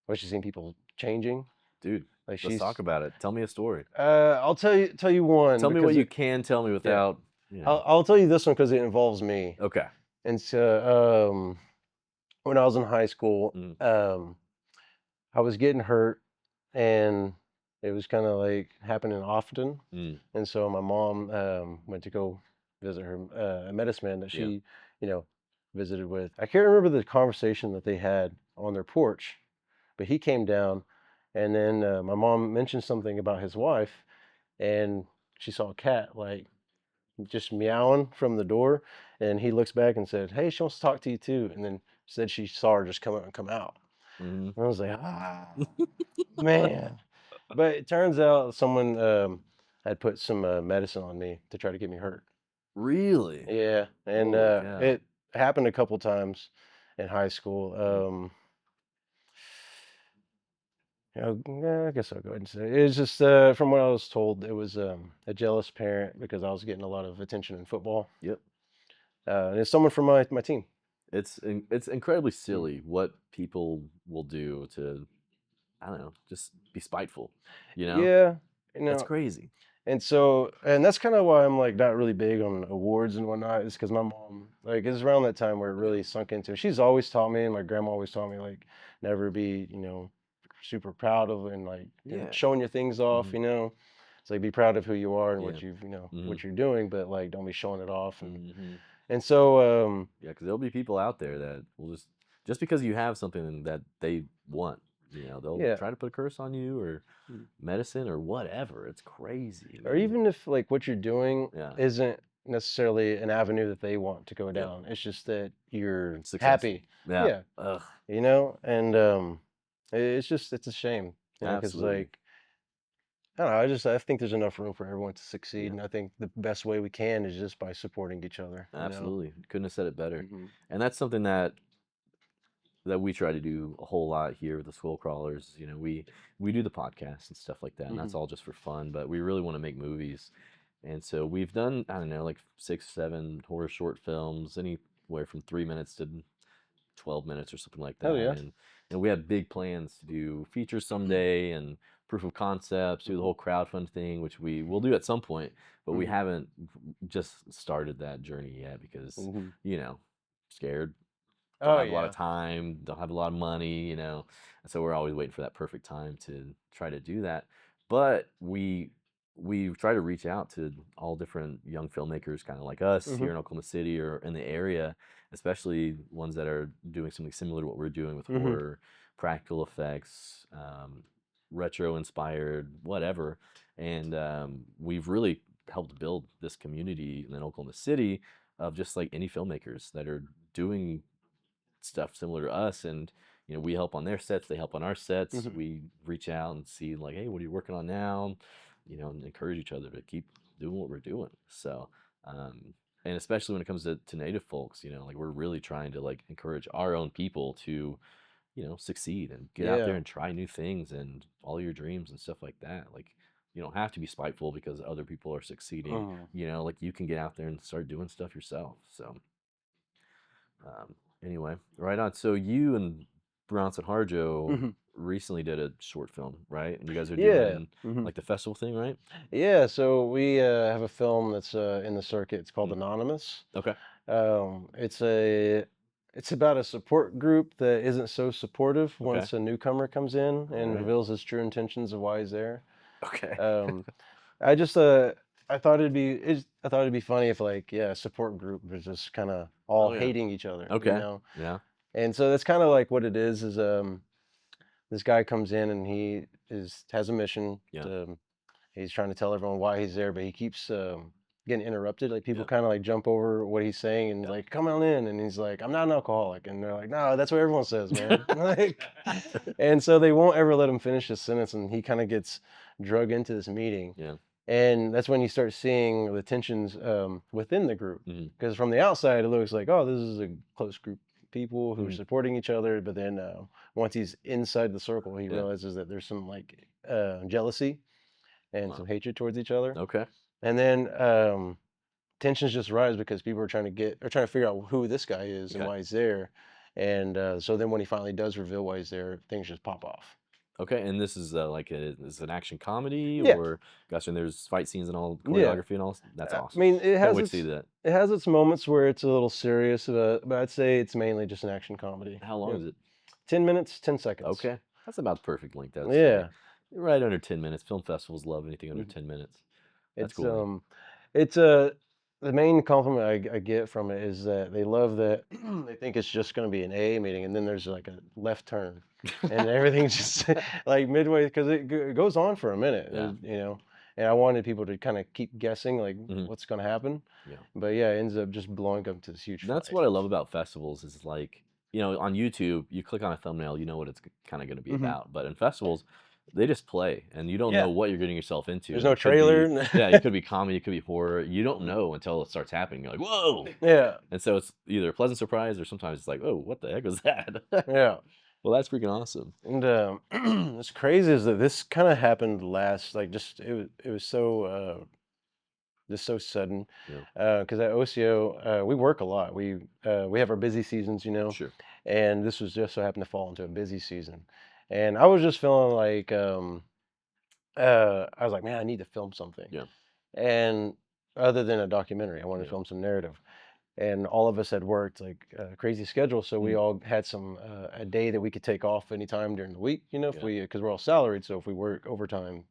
what she's seen people changing. Dude, Like let's talk about it. Tell me a story. I'll tell you one. Tell me because what you can tell me without, I'll tell you this one because it involves me. Okay. And so when I was in high school, Mm. I was getting hurt, and it was kind of like happening often. Mm. And so my mom went to go visit her a medicine man that Yeah. she, visited with. I can't remember the conversation that they had on their porch, but he came down, and then my mom mentioned something about his wife, and she saw a cat like just meowing from the door, and he looks back and said, "Hey, she wants to talk to you too," and then said she saw her just come out. Mhm. And I was like, man. But it turns out someone had put some medicine on me to try to get me hurt. Really? Yeah, and Holy cow. it happened a couple times in high school. I guess I'll go ahead and say it's just from what I was told, it was a jealous parent because I was getting a lot of attention in football. Yep. And it's someone from my team. It's incredibly silly what people will do to, I don't know, just be spiteful. Yeah, That's crazy. And that's kind of why I'm like not really big on awards and whatnot, is because my mom, like, it's around that time where it really sunk into. She's always taught me, and my grandma always taught me, like, never be, super proud of and like Yeah. showing your things off. Mhm. It's like be proud of who you are and Yeah. what you've, Mhm. what you're doing, but like don't be showing it off. Mhm. And so, Yeah, because there'll be people out there that will just because you have something that they want, they'll yeah, try to put a curse on you or medicine or whatever. It's crazy, or man. even if like what you're doing Yeah. isn't necessarily an avenue that they want to go Yep. down. It's just that you're Successful. happy. Yeah. Yeah. Ugh. And it's a shame, because Absolutely. like I don't know. I think there's enough room for everyone to succeed, Yeah, and I think the best way we can is just by supporting each other. absolutely. Couldn't have said it better. Hmm. And that's something that we try to do a whole lot here with the Skull Crawlers. You know, we do the podcast and stuff like that, and Hmm. that's all just for fun. But we really want to make movies, and so we've done, I don't know, like 6, 7 horror short films, anywhere from 3 minutes to 12 minutes or something like Hell that. yeah. And we have big plans to do features someday and proof of concepts, do the Hmm. whole crowdfund thing, which we will do at some point, but we Hmm. haven't just started that journey yet because, Hmm. you know, scared, don't Oh have a lot of yeah. time, don't have a lot of money, you know. And so we're always waiting for that perfect time to try to do that. But we try to reach out to all different young filmmakers kind of like us Hmm. here in Oklahoma City or in the area, especially ones that are doing something similar to what we're doing with Hmm. horror, practical effects, retro inspired, whatever. And we've really helped build this community in Oklahoma City of just like indie filmmakers that are doing stuff similar to us. And you know, we help on their sets, they help on our sets. Hmm. We reach out and see like, hey, what are you working on now, you know, and encourage each other to keep doing what we're doing. So um and especially when it comes to native folks, you know, like we're really trying to like encourage our own people to, you know, succeed and get out there Yeah. and try new things and follow your dreams and stuff like that. Like you don't have to be spiteful because other people are succeeding, Hmm. you know, like you can get out there and start doing stuff yourself. So um, anyway, right on. So you and Bronson Harjo Hmm. recently did a short film, right? And you guys are Yeah. doing Hmm. like the festival thing, right? Yeah. So we have a film that's in the circuit. It's called Mm. Anonymous. Okay. It's a it's about a support group that isn't so supportive Okay. once a newcomer comes in All and right. reveals his true intentions of why he's there. Okay. Um, I just I thought it'd be funny if like yeah, a support group was just kind of all Oh yeah. hating each other, you Okay. know. Yeah. And so that's kind of like what it is this guy comes in and he is has a mission Yeah. to he's trying to tell everyone why he's there, but he keeps getting interrupted. Like people Yeah. kind of like jump over what he's saying and Yeah. like, come on in. And he's like, I'm not an alcoholic. And they're like, no, that's what everyone says, man. Like, and so they won't ever let him finish his sentence. And he kind of gets drug into this meeting. Yeah. And that's when you start seeing the tensions within the group. Hmm. Because from the outside, it looks like, oh, this is a close group of people who are Hmm. supporting each other. But then once he's inside the circle, he Yeah. realizes that there's some like jealousy and Wow. some hatred towards each other. Okay. And then tensions just rise because people are trying to figure out who this guy is and Okay. why he's there. And so then when he finally does reveal why he's there, things just pop off. Okay. And this is like is it an action comedy Yeah, or gosh, and there's fight scenes and all yeah. choreography and all. That's I awesome. mean, Can't wait to see that. it has its moments where it's a little serious, but I'd say it's mainly just an action comedy. How long Yeah, is it? 10 minutes, 10 seconds. Okay. That's about the perfect length, I would say. Yeah. Right under 10 minutes. Film festivals love anything under Mhm. 10 minutes. That's It's cool, man. it's the main compliment I get from it is that they love that they think it's just going to be an AA meeting, and then there's like a left turn, and everything's just like midway because it goes on for a minute, Yeah. you know. And I wanted people to kind of keep guessing like Mhm. what's going to happen, Yeah. but yeah, it ends up just blowing up to this huge That's fight. what I love about festivals is like, you know, on YouTube, you click on a thumbnail, you know what it's kind of going to be Hmm. about. But in festivals, they just play and you don't know Yeah, what you're getting yourself into. there's And no it could be, trailer. yeah, it could be comedy, it could be horror. You don't know until it starts happening. You're like, whoa. Yeah, And so it's either a pleasant surprise or sometimes it's like, oh, what the heck was that? yeah. Well, that's freaking awesome. And what's crazy is that this kind of happened last, like just it was so just so sudden. Yeah. Because at Osyio, we work a lot. We have our busy seasons, you know, Sure. and this was just so happened to fall into a busy season. And I was just feeling like I was like, man, I need to film something. Yeah. And other than a documentary, I wanted to Yeah. film some narrative. And all of us had worked like a crazy schedule, so we Mm. all had some a day that we could take off anytime during the week, you know, if Yeah. we because we're all salaried, so if we work overtime,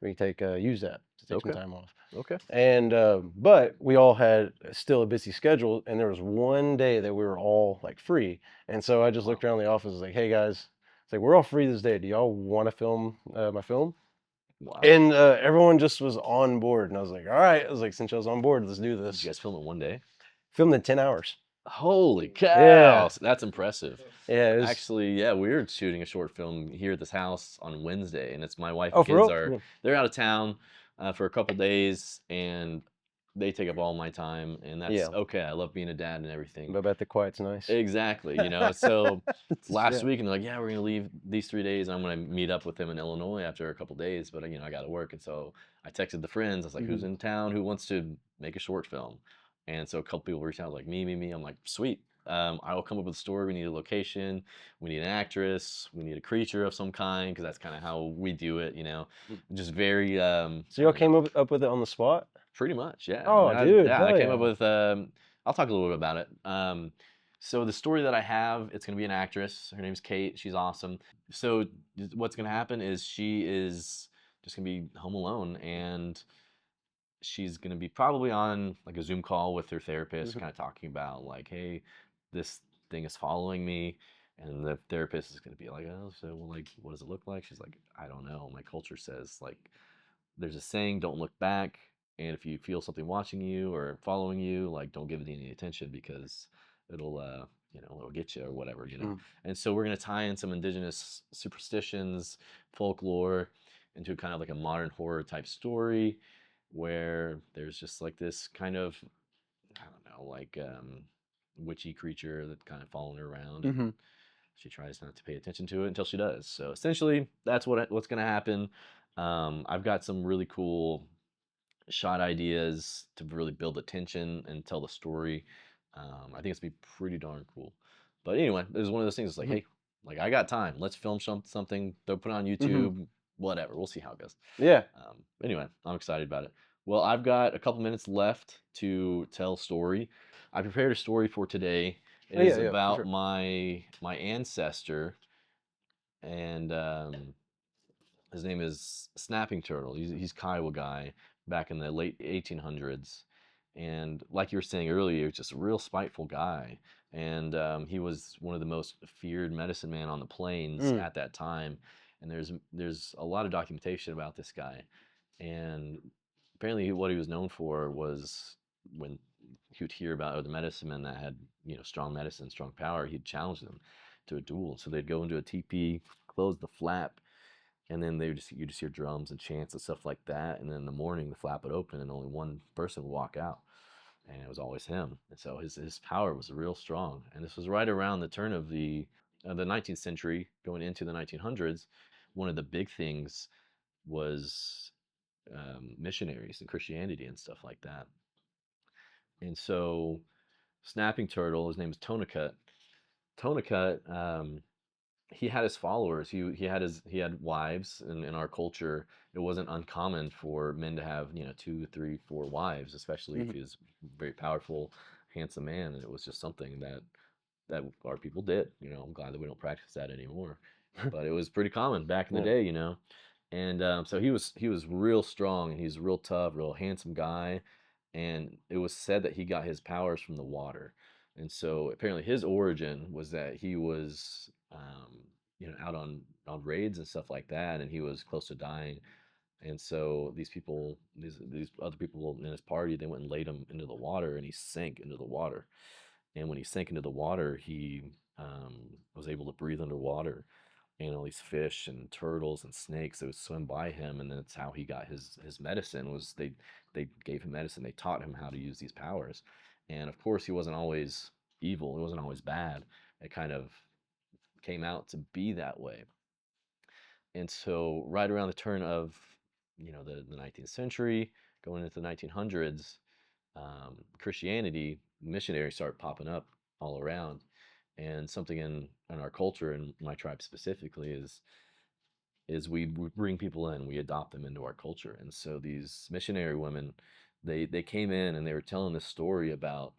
we take use that to take some Okay. time off. Okay. And but we all had still a busy schedule, and there was one day that we were all like free. And so I just Wow. looked around the office, and was like, "Hey guys, it's like we're all free this day. Do y'all want to film my film?" Wow. And everyone just was on board, and I was like, "All right." I was like, "Since y'all's on board, let's do Did you this." guys film it one day? Filmed in 10 hours. Holy cow! Yeah, That's impressive. yeah. It was. Actually, yeah, we were shooting a short film here at this house on Wednesday, and it's my wife Oh, and for kids real? are Yeah. they're out of town for a couple days, and they take up all my time, and that's Yeah. okay. I love being a dad and everything. But I bet the quiet's nice. Exactly, So last Yeah. week, and they're like, "Yeah, we're gonna leave these 3 days. I'm gonna meet up with them in Illinois after a couple days, but I got to work." And so I texted the friends. I was like, "Who's Mhm. in town? Who wants to make a short film?" And so a couple people reached out, like me, me, me. I'm like, "Sweet. I will come up with a story. We need a location. We need an actress. We need a creature of some kind because that's kind of how we do it. Mm. Just very, So I y'all don't know, came up with it on the spot? pretty much, yeah. I Oh, mean, dude, I hell came up yeah. with. I'll talk a little bit about it. So the story that I have, it's gonna be an actress. Her name's Kate. She's awesome. So what's gonna happen is she is just gonna be home alone, and she's gonna be probably on like a Zoom call with her therapist, Mhm. kind of talking about like, hey, this thing is following me. And the therapist is gonna be like, oh, so well, like, what does it look like? She's like, I don't know. My culture says like there's a saying, don't look back. And if you feel something watching you or following you, like don't give it any attention because it'll it'll get you or whatever. Mm. And so we're gonna tie in some indigenous superstitions, folklore, into kind of like a modern horror type story where there's just like this kind of, I don't know, like witchy creature that's kind of following her around, and Mhm. she tries not to pay attention to it until she does. So essentially, that's what's going to happen. I've got some really cool shot ideas to really build the tension and tell the story. I think it's gonna be pretty darn cool. But anyway, it was one of those things. It's like, Mhm. hey, like I got time. Let's film something. They'll put it on Mhm. YouTube. Whatever. We'll see how it goes. Yeah. Anyway, I'm excited about it. Well, I've got a couple minutes left to tell story. I prepared a story for today. It Oh, yeah, is yeah, for about sure. my ancestor, and his name is Snapping Turtle. He's Kiowa guy back in the late 1800s, and like you were saying earlier, he was just a real spiteful guy. And he was one of the most feared medicine man on the plains Mm. at that time. And there's a lot of documentation about this guy. And apparently, what he was known for was when he would hear about other medicine men that had strong medicine, strong power, he'd challenge them to a duel. So they'd go into a teepee, close the flap, and then you just hear drums and chants and stuff like that. And then in the morning, the flap would open, and only one person would walk out, and it was always him. And so his power was real strong. And this was right around the turn of the 19th century, going into the 1900s. One of the big things was missionaries and Christianity and stuff like that. And so Snapping Turtle, his name is Tonacut. Tonacut, he had his followers. He had wives, and in our culture, it wasn't uncommon for men to have two, three, four wives, especially if Mhm. he was a very powerful, handsome man. And it was just something that our people did. I'm glad that we don't practice that anymore, but it was pretty common back in the Yeah. day. And so he was real strong, and he's real tough, real handsome guy. And it was said that he got his powers from the water. And so apparently his origin was that he was out on raids and stuff like that, and he was close to dying. And so these other people in his party, they went and laid him into the water, and he sank into the water. And when he sank into the water, he was able to breathe underwater, and all these fish and turtles and snakes that would swim by him. And that's how he got his medicine. Was they gave him medicine, they taught him how to use these powers. And of course, he wasn't always evil, he wasn't always bad. It kind of came out to be that way. And so right around the turn of the 19th century, going into the 1900s, Christianity missionaries start popping up all around. And something in our culture, and my tribe specifically, is we bring people in, we adopt them into our culture. And so these missionary women, they came in, and they were telling this story about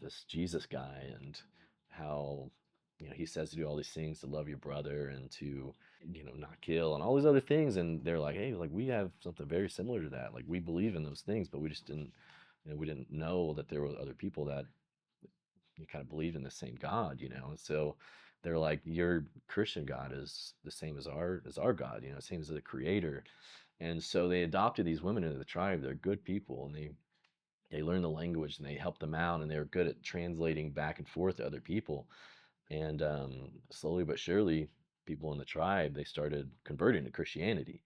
this Jesus guy, and how he says to do all these things, to love your brother, and to not kill, and all these other things. And they're like, hey, like we have something very similar to that. Like we believe in those things, but we just didn't we didn't know that there were other people that you kind of believe in the same God. And so they're like, your Christian God is the same as our God, same as the Creator. And so they adopted these women into the tribe. They're good people, and they learned the language and they helped them out, and they were good at translating back and forth to other people. And slowly but surely, people in the tribe, they started converting to Christianity.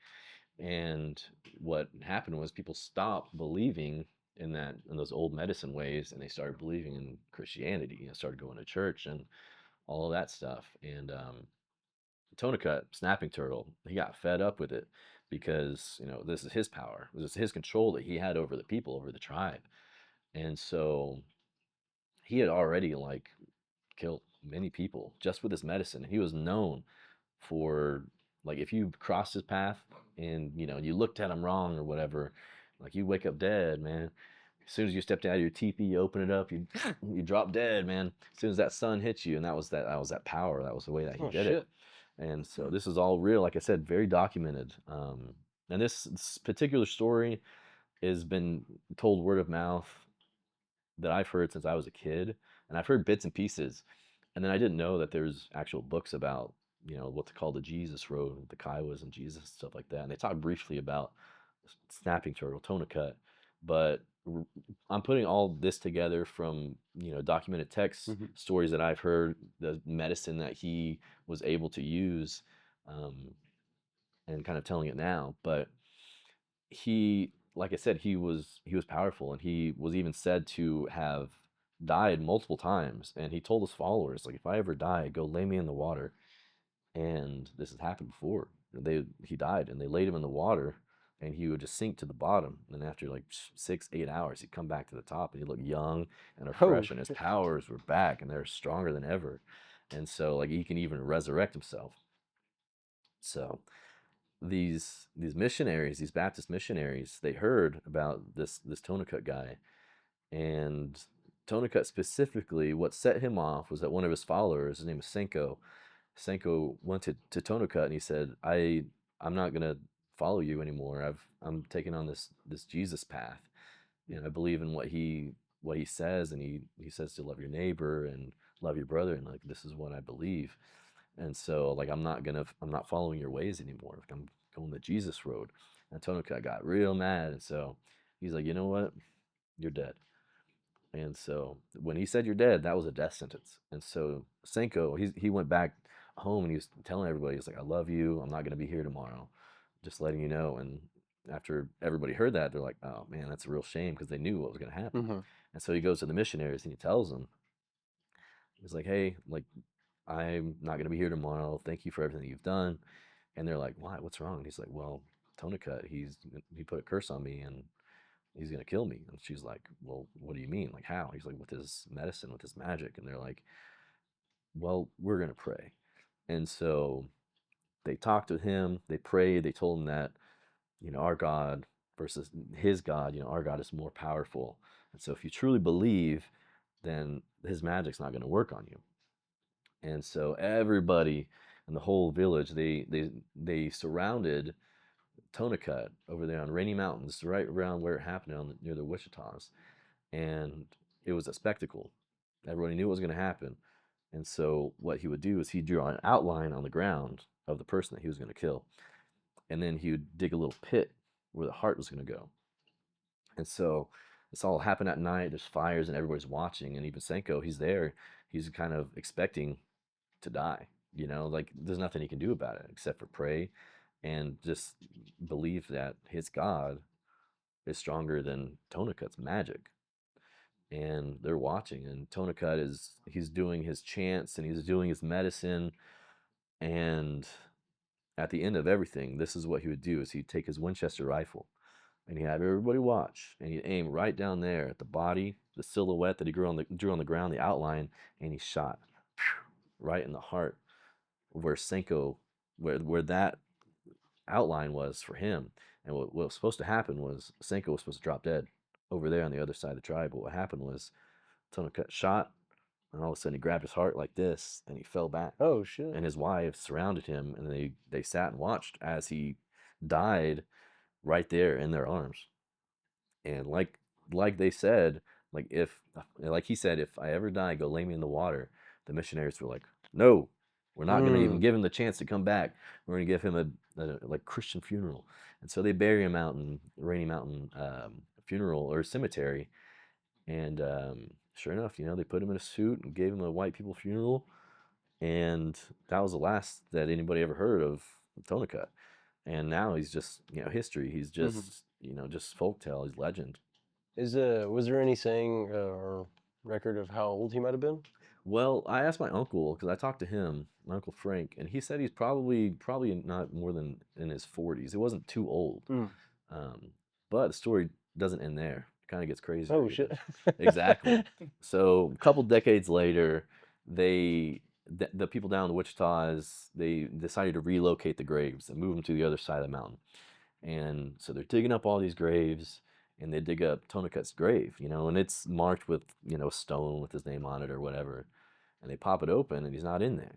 And what happened was people stopped believing in those old medicine ways, and they started believing in Christianity. Started going to church and all of that stuff. And Tonka, snapping turtle, he got fed up with it because this is his power, this is his control that he had over the people, over the tribe. And so he had already like killed many people just with his medicine. He was known for, like, if you crossed his path and you looked at him wrong or whatever, like, you wake up dead, man. As soon as you stepped out of your teepee, you open it up, you drop dead, man. As soon as that sun hits you, and that was that power. That was the way that he Oh did it. shit. And so this is all real, like I said, very documented. And this particular story has been told word of mouth that I've heard since I was a kid, and I've heard bits and pieces, and then I didn't know that there's actual books about what they call the Jesus Road, the Kiowas and Jesus, stuff like that. And they talk briefly about snapping turtle, Tonakut, but I'm putting all this together from documented text Hmm. stories that I've heard, the medicine that he was able to use, um, and kind of telling it now. But he, like I said, he was powerful, and he was even said to have died multiple times. And he told his followers, like, if I ever die, go lay me in the water. And this has happened before. He died, and they laid him in the water, and he would just sink to the bottom. And after like 6, 8 hours, he'd come back to the top, and he looked young and Oh refreshed, and his shit. powers were back, and they're stronger than ever. And so, like, he can even resurrect himself. So these missionaries, these Baptist missionaries, they heard about this Tonakut guy. And Tonakut specifically, what set him off was that one of his followers, his name is Senko. Senko went to Tonakut and he said, I'm not gonna follow you anymore. I'm taking on this Jesus path. I believe in what he says, and he says to love your neighbor and love your brother, and like, this is what I believe. And so, like, I'm not following your ways anymore. Like, I'm going the Jesus road. And Tonaka got real mad, and so he's like, you know what? You're dead. And so when he said you're dead, that was a death sentence. And so Senko, he went back home and he was telling everybody, he's like, I love you. I'm not gonna be here tomorrow. Just letting you know. And after everybody heard that, they're like, oh man, that's a real shame, because they knew what was gonna happen. Hmm. And so he goes to the missionaries and he tells them, he's like, hey, like, I'm not gonna be here tomorrow. Thank you for everything you've done. And they're like, why? What's wrong? And he's like, well, Tonakut, he put a curse on me, and he's gonna kill me. And she's like, well, what do you mean? Like, how? He's like, with his medicine, with his magic. And they're like, well, we're gonna pray. And so they talked to him, they prayed, they told him that, our God versus his God, our God is more powerful. And so if you truly believe, then his magic's not gonna work on you. And so everybody in the whole village, they surrounded Tonakut over there on Rainy Mountains, right around where it happened, near the Wichitas. And it was a spectacle. Everybody knew what was going to happen. And so what he would do is he'd draw an outline on the ground of the person that he was going to kill. And then he would dig a little pit where the heart was going to go. And so this all happened at night. There's fires and everybody's watching. And even Senko, he's there. He's kind of expecting to die. Like, there's nothing he can do about it except for pray and just believe that his God is stronger than Tonakut's magic. And they're watching, and Tonakut he's doing his chants and he's doing his medicine. And at the end of everything, this is what he would do: is he'd take his Winchester rifle and he'd have everybody watch, and he'd aim right down there at the body, the silhouette that he drew on the ground, the outline, and he shot right in the heart where Senko, where that outline was for him. And what was supposed to happen was Senko was supposed to drop dead over there on the other side of the tribe. But what happened was Tonakut shot, and all of a sudden he grabbed his heart like this, and he fell back. Oh shit. And his wife surrounded him, and they sat and watched as he died right there in their arms. And like they said, like he said, if I ever die, go lay me in the water. The missionaries were like, no, we're not gonna even Mm. give him the chance to come back. We're gonna give him a like Christian funeral. And so they bury him out in Rainy Mountain funeral or cemetery. And sure enough, you know, they put him in a suit and gave him a white people funeral, and that was the last that anybody ever heard of Tonica. And now he's just, you know, history. He's just, you know, just folktale. He's legend. Was there any saying or record of how old he might have been? Well, I asked my uncle because I talked to him, my uncle Frank, and he said he's probably not more than in his 40s. It wasn't too old. Mm. Um, but the story doesn't end there. It kind of gets crazier. Oh shit! Exactly. So a couple decades later, the people down in Wichita's, they decided to relocate the graves and move them to the other side of the mountain. And so they're digging up all these graves, and they dig up Tonicut's grave, you know, and it's marked with, you know, a stone with his name on it or whatever. And they pop it open, and he's not in there.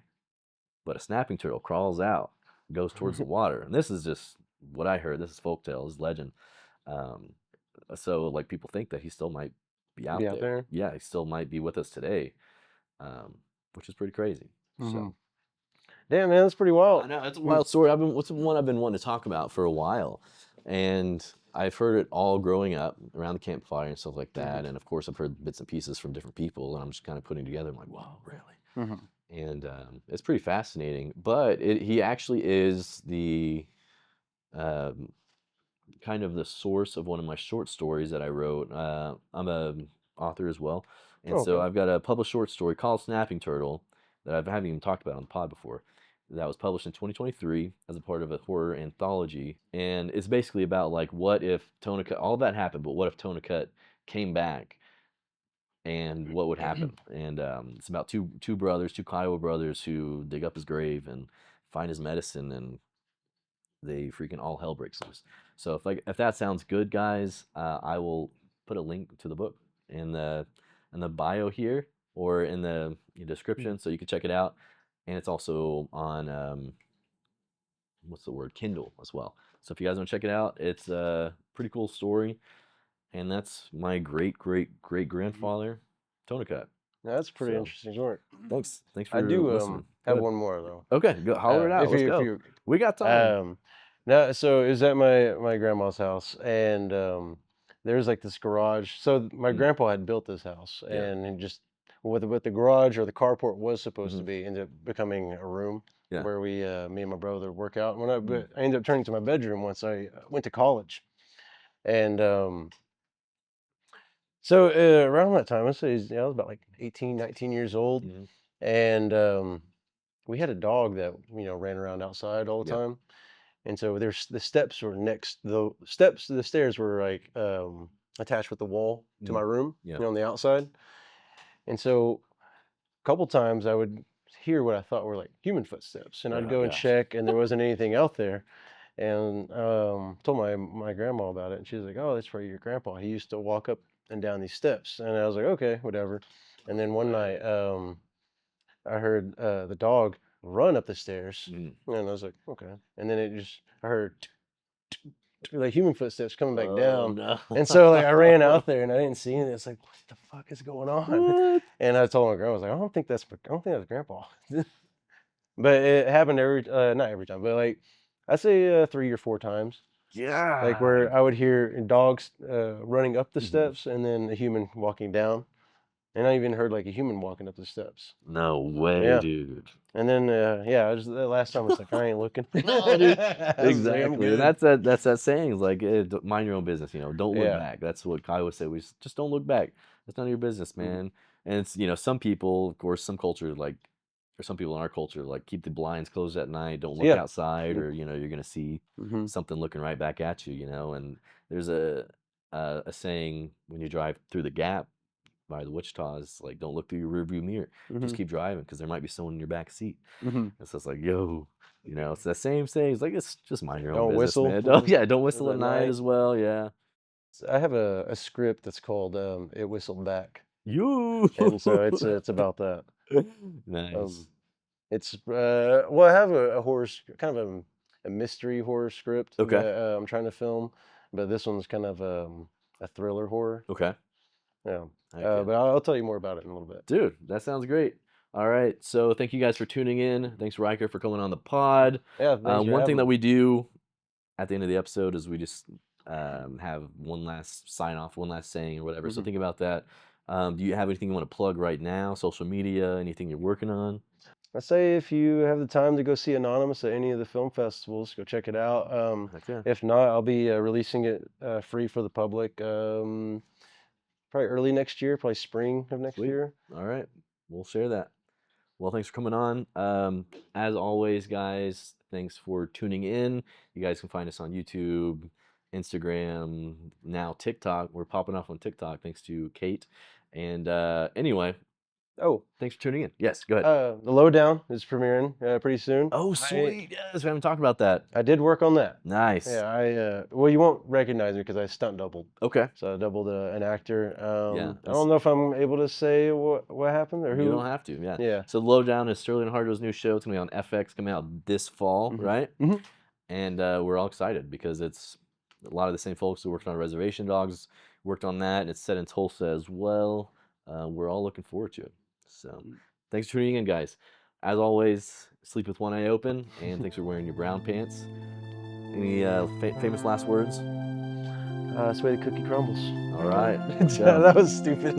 But a snapping turtle crawls out, goes towards the water. And this is just what I heard. This is folktale, this is legend. Um, so like people think that he still might be out there. Yeah, he still might be with us today, which is pretty crazy. So damn, man, that's pretty wild. I know, it's a wild story. What's one I've been wanting to talk about for a while, and I've heard it all growing up around the campfire and stuff like that. And of course, I've heard bits and pieces from different people, and I'm just kind of putting together. I'm like, wow, really? And it's pretty fascinating. But he actually is the kind of the source of one of my short stories that I wrote. I'm an author as well, and so I've got a published short story called Snapping Turtle that I haven't even talked about on the pod before. That was published in 2023 as a part of a horror anthology, and it's basically about like what if Tonica, all that happened, but what if Tonica came back, and what would happen? And it's about two brothers, two Kiowa brothers, who dig up his grave and find his medicine, and they freaking all hell breaks loose. So if that sounds good, guys, I will put a link to the book in the bio here or in the description, so you can check it out. And it's also on what's the word, Kindle as well. So if you guys want to check it out, it's a pretty cool story. And that's my great grandfather, Tonica. That's pretty interesting story. Thanks for I do listening. have one more though. Okay, go holler it out. Let's go. We got time. No, so it was at my grandma's house, and there's like this garage. So my grandpa had built this house, and he just what the garage or the carport was supposed to be ended up becoming a room where we me and my brother work out. When I ended up turning to my bedroom once I went to college, and so around that time, I was about like 18, 19 years old, and we had a dog that ran around outside all the time. And so the steps were the stairs were like attached with the wall to my room, on the outside. And so a couple times I would hear what I thought were like human footsteps, and I'd go and check, and there wasn't anything out there. And told my grandma about it, and she was like, "Oh, that's probably your grandpa. He used to walk up and down these steps." And I was like, "Okay, whatever." And then one night, I heard the dog run up the stairs, and I was like, "Okay." And then I heard like human footsteps coming back down, no. And so like I ran out there and I didn't see anything. It's like, what the fuck is going on? What? And I told my grandma, I was like, I don't think that's grandpa. But it happened not every time, but like I say 3 or 4 times. Yeah. Like where I would hear dogs running up the steps and then a human walking down. And I even heard like a human walking up the steps. No way, dude. And then the last time it's like I ain't looking. No, dude. Exactly. And that's that saying is like, mind your own business, don't look back. That's what Kai would say. We just don't look back. That's none of your business, man. And it's some people, of course, some culture or some people in our culture like keep the blinds closed at night, don't look outside, or you're gonna see something looking right back at you, And there's a saying when you drive through the gap by the Wichita's, like, don't look through your rearview mirror. Just keep driving because there might be someone in your back seat. And so it's like, yo, it's that same thing. It's like, it's just mind your own business, whistle. man. Don't whistle at night as well. Yeah. So I have a script that's called "It Whistled Back," You. and so it's about that. Nice. I have a horror, kind of a mystery horror script that I'm trying to film, but this one's kind of a thriller horror. Okay. Yeah. But I'll tell you more about it in a little bit. Dude, that sounds great. All right. So thank you guys for tuning in. Thanks, Ryker, for coming on the pod. Yeah. One thing that we do at the end of the episode is we just have one last sign off, one last saying or whatever. So Mhm. think about that. Do you have anything you want to plug right now? Social media, anything you're working on? I say if you have the time to go see Anonymous at any of the film festivals, go check it out. Heck yeah. If not, I'll be releasing it free for the public probably early next year, probably spring of next Sweet. year. All right. We'll share that. Well, thanks for coming on. As always, guys, thanks for tuning in. You guys can find us on YouTube, Instagram, now TikTok. We're popping off on TikTok thanks to Kate. And anyway, Oh, thanks for tuning in. Yes, go ahead. the Lowdown is premiering pretty soon. Oh, sweet. Yes, we haven't talked about that. I did work on that. Nice. Yeah, well, you won't recognize me because I stunt doubled. Okay. So I doubled an actor. Yeah, I don't know if I'm able to say what happened or who. You don't have to, yeah. Yeah. So Lowdown is Sterling Hardo's new show. It's going to be on FX, coming out this fall, right? Mhm. And we're all excited because it's a lot of the same folks who worked on Reservation Dogs worked on that, and it's set in Tulsa as well. We're all looking forward to it. So thanks for tuning in, guys. As always, sleep with one eye open, and thanks for wearing your brown pants. Any famous last words? That's the way the cookie crumbles. All right. That was stupid.